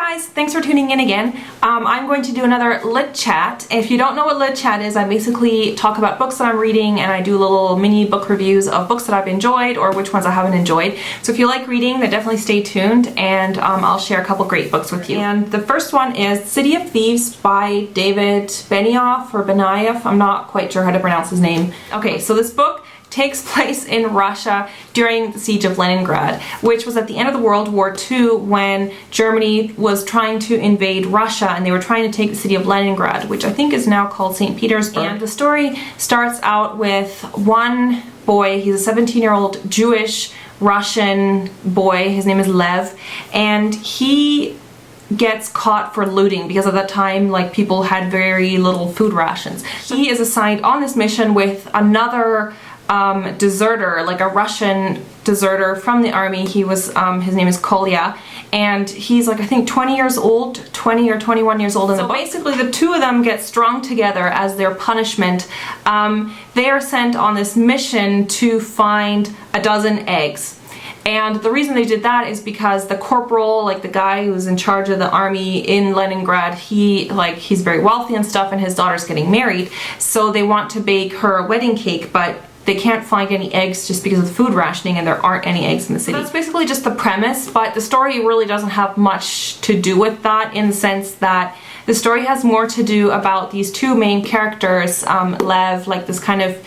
guys, thanks for tuning in again. I'm going to do another lit chat. If you don't know what lit chat is, I basically talk about books that I'm reading and I do little mini book reviews of books that I've enjoyed or which ones I haven't enjoyed. So if you like reading, then definitely stay tuned and I'll share a couple great books with you. And the first one is City of Thieves by David Benioff or Benioff. I'm not quite sure how to pronounce his name. Okay, so this book takes place in Russia during the siege of Leningrad, which was at the end of the World War II when Germany was trying to invade Russia and they were trying to take the city of Leningrad, which I think is now called St. Petersburg. And the story starts out with one boy. He's a 17-year-old Jewish Russian boy. His name is Lev, and he gets caught for looting because at that time like people had very little food rations. So he is assigned on this mission with another deserter, like a Russian deserter from the army. He was his name is Kolya, and he's like I think 20 years old, 20 or 21 years old in the book. Basically the two of them get strung together as their punishment. They are sent on this mission to find a dozen eggs. And the reason they did that is because the corporal, like the guy who's in charge of the army in Leningrad, he's very wealthy and stuff, and his daughter's getting married, so they want to bake her a wedding cake, but they can't find any eggs just because of the food rationing and there aren't any eggs in the city. So that's basically just the premise, but the story really doesn't have much to do with that, in the sense that the story has more to do about these two main characters, Lev, like this kind of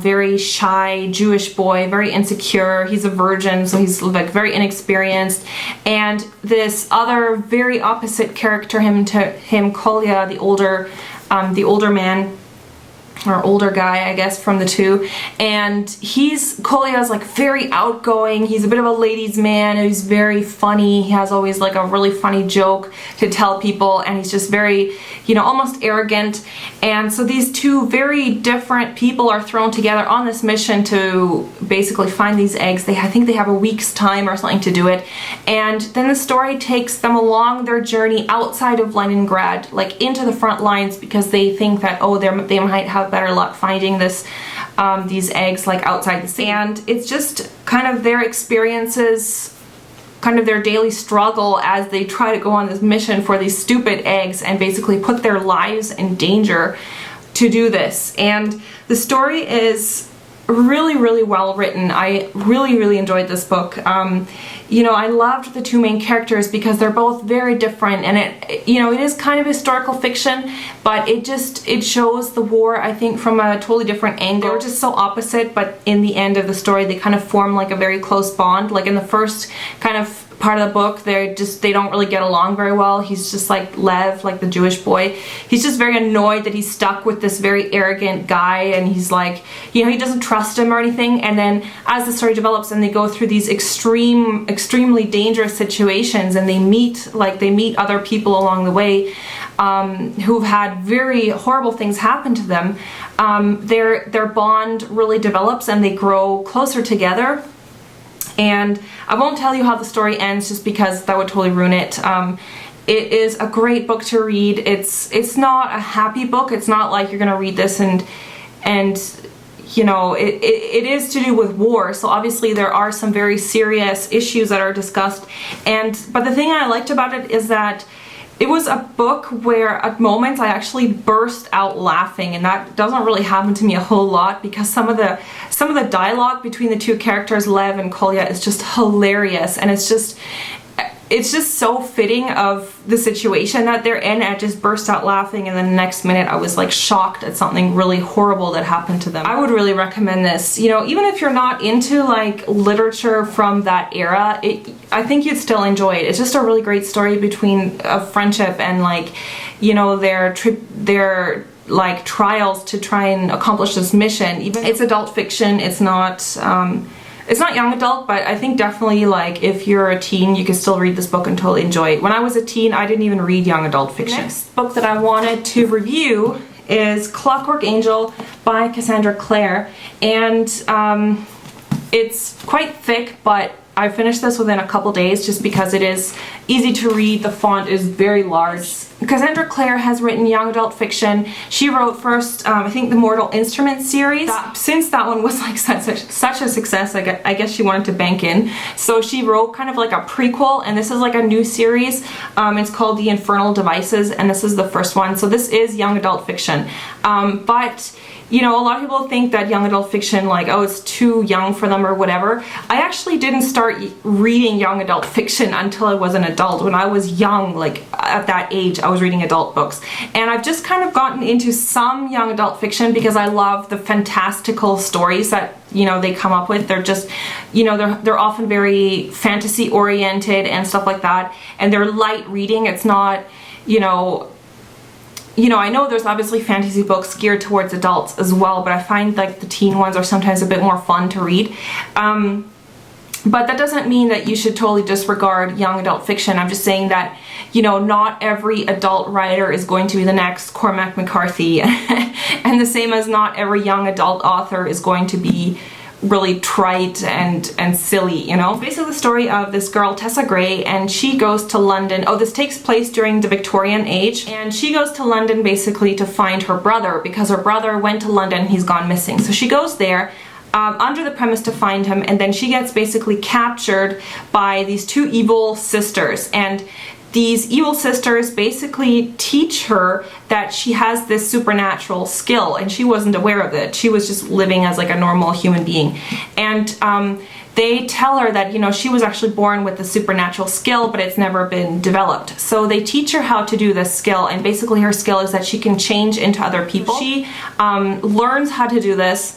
very shy Jewish boy, very insecure. He's a virgin, so he's like very inexperienced. And this other very opposite character, Kolya, the older man, or older guy, I guess, from the two. And Kolya's like very outgoing. He's a bit of a ladies' man. He's very funny. He has always like a really funny joke to tell people, and he's just very, almost arrogant. And so these two very different people are thrown together on this mission to basically find these eggs. I think they have a week's time or something to do it. And then the story takes them along their journey outside of Leningrad, like into the front lines, because they think that, oh, they might have better luck finding these eggs like outside the city. And it's just kind of their experiences, kind of their daily struggle as they try to go on this mission for these stupid eggs and basically put their lives in danger to do this. And the story is really, really well written. I really enjoyed this book. I loved the two main characters because they're both very different, and it is kind of historical fiction, but it shows the war, I think, from a totally different angle. They were just so opposite, but in the end of the story they kind of form like a very close bond. Like in the first kind of part of the book, they don't really get along very well. He's just like Lev, like the Jewish boy. He's just very annoyed that he's stuck with this very arrogant guy, and he's like, he doesn't trust him or anything. And then as the story develops and they go through these extremely dangerous situations, and they meet other people along the way who've had very horrible things happen to them, their bond really develops and they grow closer together. And I won't tell you how the story ends just because that would totally ruin it. It is a great book to read. It's not a happy book. It's not like you're gonna read this and it is to do with war, so obviously there are some very serious issues that are discussed. But the thing I liked about it is that it was a book where at moments I actually burst out laughing, and that doesn't really happen to me a whole lot because some of the dialogue between the two characters, Lev and Kolya, is just hilarious, and it's just so fitting of the situation that they're in. I just burst out laughing, and then the next minute I was like shocked at something really horrible that happened to them. I would really recommend this. Even if you're not into like literature from that era, I think you'd still enjoy it. It's just a really great story between a friendship and their like trials to try and accomplish this mission. Even it's adult fiction. It's not young adult, but I think definitely like if you're a teen, you can still read this book and totally enjoy it. When I was a teen, I didn't even read young adult fiction. The next book that I wanted to review is Clockwork Angel by Cassandra Clare, and it's quite thick, but I finished this within a couple days just because it is easy to read. The font is very large. Cassandra Clare has written young adult fiction. She wrote first, I think, the Mortal Instruments series. Since that one was like such a success, I guess she wanted to bank in. So she wrote kind of like a prequel, and this is like a new series. It's called The Infernal Devices, and this is the first one. So this is young adult fiction. But you know, a lot of people think that young adult fiction, like, oh, it's too young for them or whatever. I actually didn't start reading young adult fiction until I was an adult. When I was young, like at that age, I was reading adult books. And I've just kind of gotten into some young adult fiction because I love the fantastical stories that, you know, they come up with. They're just, you know, they're often very fantasy oriented and stuff like that. And they're light reading. It's not, you know, I know there's obviously fantasy books geared towards adults as well, but I find like the teen ones are sometimes a bit more fun to read. But that doesn't mean that you should totally disregard young adult fiction. I'm just saying that, you know, not every adult writer is going to be the next Cormac McCarthy, and the same as not every young adult author is going to be really trite and silly, you know. It's basically the story of this girl, Tessa Gray, and she goes to London. Oh, this takes place during the Victorian age, and she goes to London basically to find her brother because her brother went to London, he's gone missing. So she goes there under the premise to find him, and then she gets basically captured by these two evil sisters, and these evil sisters basically teach her that she has this supernatural skill, and she wasn't aware of it. She was just living as like a normal human being. And they tell her that, you know, she was actually born with the supernatural skill, but it's never been developed. So they teach her how to do this skill, and basically her skill is that she can change into other people. She learns how to do this,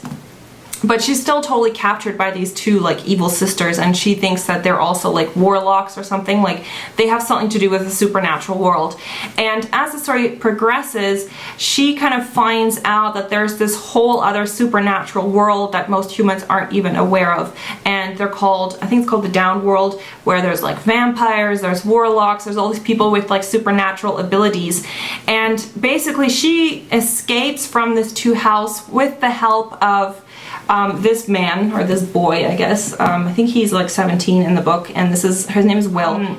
but she's still totally captured by these two like evil sisters, and she thinks that they're also like warlocks or something, like they have something to do with the supernatural world. And as the story progresses, she kind of finds out that there's this whole other supernatural world that most humans aren't even aware of, and they're called, I think it's called the Down World, where there's like vampires, there's warlocks, there's all these people with like supernatural abilities. And basically she escapes from this house with the help of this man, or this boy, I guess. I think he's like 17 in the book, and his name is Will.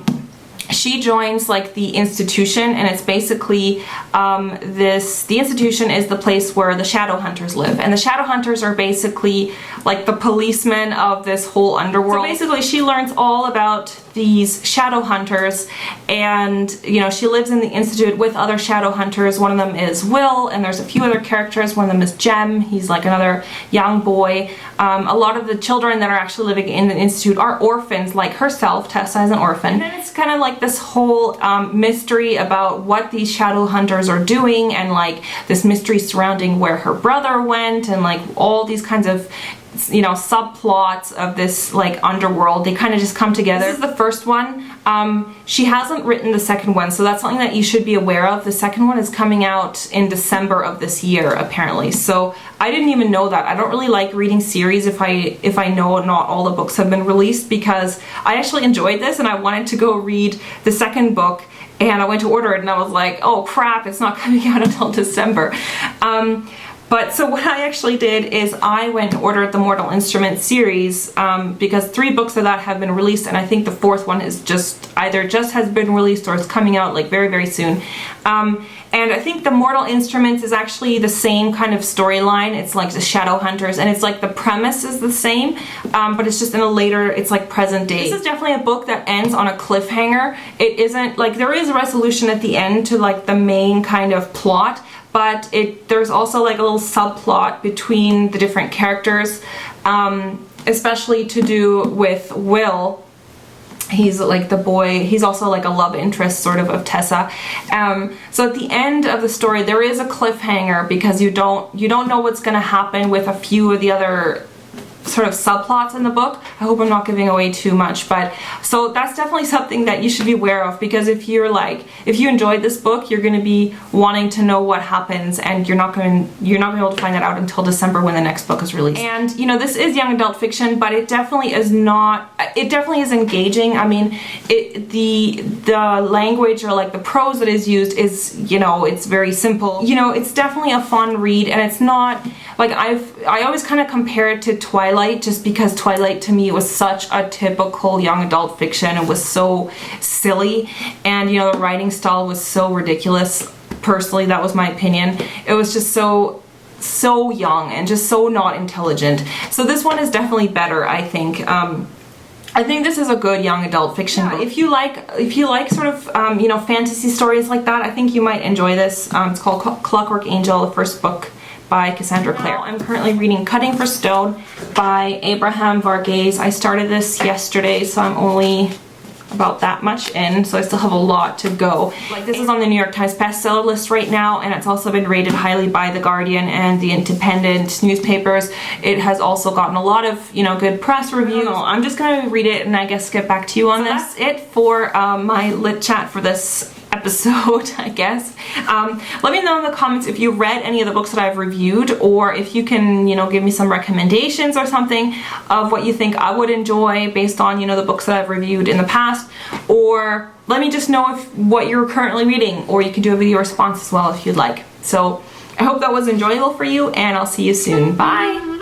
She joins like the institution, and it's basically the institution is the place where the shadow hunters live, and the shadow hunters are basically like the policemen of this whole underworld. So basically she learns all about these shadow hunters, and you know, she lives in the institute with other shadow hunters. One of them is Will, and there's a few other characters. One of them is Jem, he's like another young boy. A lot of the children that are actually living in the institute are orphans, like herself. Tessa is an orphan. And then it's kind of like this whole mystery about what these shadow hunters are doing, and like this mystery surrounding where her brother went, and like all these kinds of, you know, subplots of this like underworld. They kind of just come together. This is the first one. She hasn't written the second one, so that's something that you should be aware of. The second one is coming out in December of this year, apparently. So I didn't even know that. I don't really like reading series if I know not all the books have been released, because I actually enjoyed this and I wanted to go read the second book, and I went to order it and I was like, oh crap, it's not coming out until December. But so what I actually did is I went and ordered the Mortal Instruments series, because 3 books of that have been released, and I think the 4th one is either just has been released or it's coming out like very, very soon. And I think the Mortal Instruments is actually the same kind of storyline. It's like the shadow hunters, and it's like the premise is the same, but it's just in a later, it's like present day. This is definitely a book that ends on a cliffhanger. It isn't like, there is a resolution at the end to like the main kind of plot, but there's also like a little subplot between the different characters, especially to do with Will. He's like the boy, he's also like a love interest sort of Tessa. So at the end of the story there is a cliffhanger, because you don't know what's going to happen with a few of the other sort of subplots in the book. I hope I'm not giving away too much, but so that's definitely something that you should be aware of, because if you enjoyed this book, you're going to be wanting to know what happens, and you're not going to be able to find that out until December when the next book is released. And you know, this is young adult fiction, but it definitely is engaging. I mean, the language, or like the prose that is used is, you know, it's very simple. You know, it's definitely a fun read, and it's not like I always kind of compare it to Twilight, just because Twilight to me was such a typical young adult fiction. It was so silly, and you know, the writing style was so ridiculous. Personally, that was my opinion. It was just so young and just so not intelligent. So this one is definitely better, I think. I think this is a good young adult fiction book. If you like sort of you know, fantasy stories like that, I think you might enjoy this. It's called Clockwork Angel, the first book by Cassandra Clare. I'm currently reading Cutting for Stone by Abraham Verghese. I started this yesterday, so I'm only about that much in, so I still have a lot to go. Like, this is on the New York Times bestseller list right now, and it's also been rated highly by The Guardian and the independent newspapers. It has also gotten a lot of, you know, good press reviews. I'm just gonna read it and I guess get back to you on this. That's it for my lit chat for this episode, I guess. Let me know in the comments if you read any of the books that I've reviewed, or if you can, you know, give me some recommendations or something of what you think I would enjoy based on, you know, the books that I've reviewed in the past, or let me just know what you're currently reading, or you can do a video response as well if you'd like. So I hope that was enjoyable for you, and I'll see you soon. Bye!